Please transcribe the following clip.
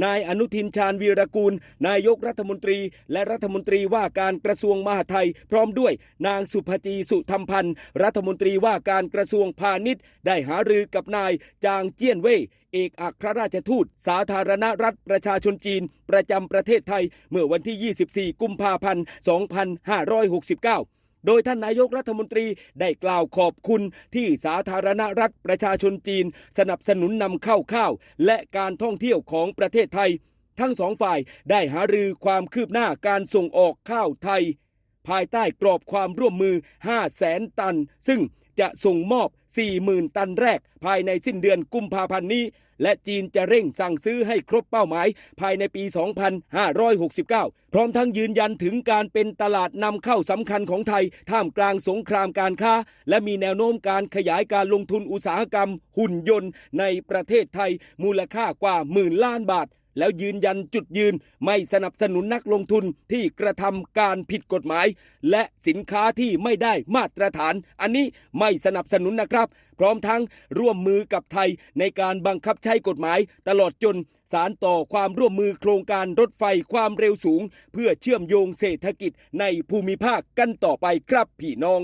นายอนุทินชาญวีรกูลนายกรัฐมนตรีและรัฐมนตรีว่าการกระทรวงมหาดไทยพร้อมด้วยนางสุภจีสุธรรมพันธ์รัฐมนตรีว่าการกระทรวงพาณิชย์ได้หารือกับนายจางเจี้ยนเว่ยเอกอัครราชทูตสาธารณรัฐประชาชนจีนประจำประเทศไทยเมื่อวันที่ 24 กุมภาพันธ์ 2569 โดยท่านนายกรัฐมนตรีได้กล่าวขอบคุณที่สาธารณรัฐประชาชนจีนสนับสนุนนำเข้าข้าวและการท่องเที่ยวของประเทศไทยทั้งสองฝ่ายได้หารือความคืบหน้าการส่งออกข้าวไทยภายใต้กรอบความร่วมมือ 500,000 ตันซึ่งจะส่งมอบ 40,000 ตันแรกภายในสิ้นเดือนกุมภาพันธ์นี้และจีนจะเร่งสั่งซื้อให้ครบเป้าหมายภายในปี 2569 พร้อมทั้งยืนยันถึงการเป็นตลาดนำเข้าสำคัญของไทยท่ามกลางสงครามการค้าและมีแนวโน้มการขยายการลงทุนอุตสาหกรรมหุ่นยนต์ในประเทศไทยมูลค่ากว่า10,000 ล้านบาทแล้วยืนยันจุดยืนไม่สนับสนุนนักลงทุนที่กระทำการผิดกฎหมายและสินค้าที่ไม่ได้มาตรฐานอันนี้ไม่สนับสนุนนะครับพร้อมทั้งร่วมมือกับไทยในการบังคับใช้กฎหมายตลอดจนสานต่อความร่วมมือโครงการรถไฟความเร็วสูงเพื่อเชื่อมโยงเศรษฐกิจในภูมิภาคกันต่อไปครับพี่น้อง